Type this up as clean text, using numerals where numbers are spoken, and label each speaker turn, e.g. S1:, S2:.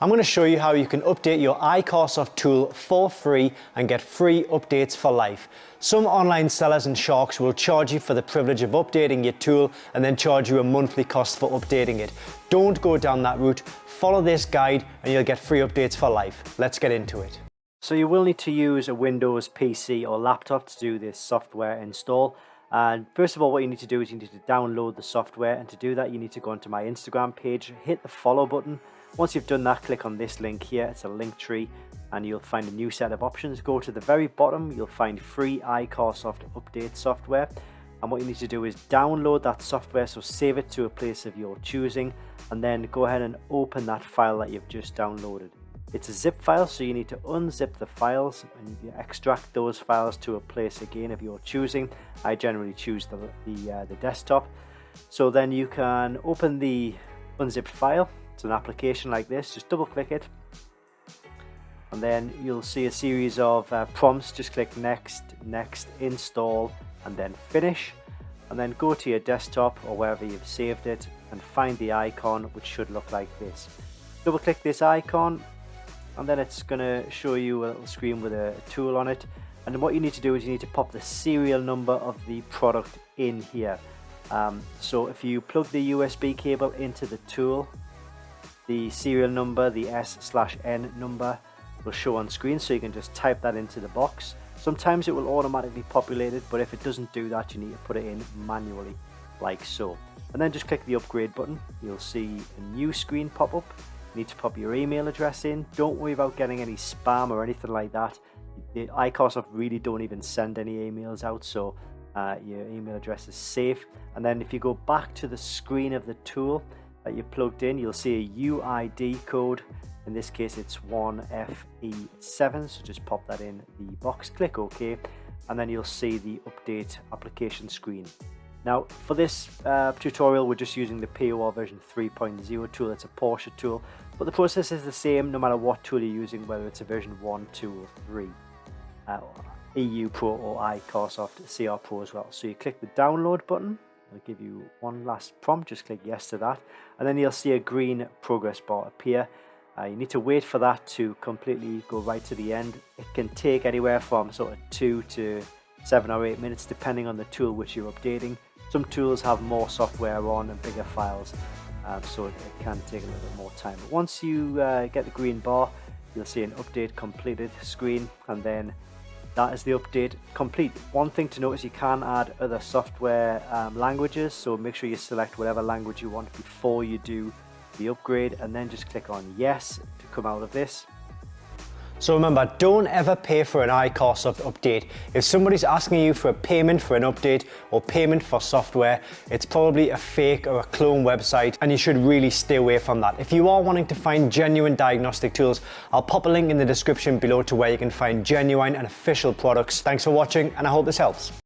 S1: I'm going to show you how you can update your iCarsoft tool for free and get free updates for life. Some online sellers and sharks will charge you for the privilege of updating your tool and then charge you a monthly cost for updating it. Don't go down that route. Follow this guide and you'll get free updates for life. Let's get into it. So you will need to use a Windows PC or laptop to do this software install. And first of all, what you need to do is you need to download the software, and to do that you need to go onto my Instagram page, hit the follow button. Once you've done that, click on this link here. It's a link tree and you'll find a new set of options. Go to the very bottom, you'll find free iCarsoft update software, and what you need to do is download that software, so save it to a place of your choosing, and then go ahead and open that file that you've just downloaded. It's a zip file, so you need to unzip the files and you extract those files to a place again of your choosing. I generally choose the desktop. So then you can open the unzipped file. It's an application like this. Just double click it, and then you'll see a series of prompts. Just click next, next, install, and then finish. And then go to your desktop or wherever you've saved it and find the icon, which should look like this. Double click this icon, and then it's going to show you a little screen with a tool on it. And then what you need to do is you need to pop the serial number of the product in here. So if you plug the USB cable into the tool, the serial number, the S/N number, will show on screen, so you can just type that into the box. Sometimes it will automatically populate it, but if it doesn't do that, you need to put it in manually, like so. And then just click the upgrade button. You'll see a new screen pop up. You need to pop your email address in. Don't worry about getting any spam or anything like that. The iCarsoft really don't even send any emails out, so your email address is safe. And then if you go back to the screen of the tool that you plugged in, you'll see a UID code. In this case it's 1FE7, so just pop that in the box, click OK, and then you'll see the update application screen. Now for this tutorial we're just using the POR version 3.0 tool. It's a Porsche tool, but the process is the same no matter what tool you're using, whether it's a version 1, 2 or 3. EU Pro or iCarsoft CR Pro as well. So you click the download button. I'll give you one last prompt, just click yes to that, and then you'll see a green progress bar appear. You need to wait for that to completely go right to the end. It can take anywhere from sort of 2 to 7 or 8 minutes depending on the tool which you're updating. Some tools have more software on and bigger files, so it can take a little bit more time. But once you get the green bar, you'll see an update completed screen, and then that is the update complete. One thing to note is you can add other software languages, so make sure you select whatever language you want before you do the upgrade, and then just click on yes to come out of this. So remember, don't ever pay for an iCarsoft update. If somebody's asking you for a payment for an update or payment for software, it's probably a fake or a clone website, and you should really stay away from that. If you are wanting to find genuine diagnostic tools, I'll pop a link in the description below to where you can find genuine and official products. Thanks for watching, and I hope this helps.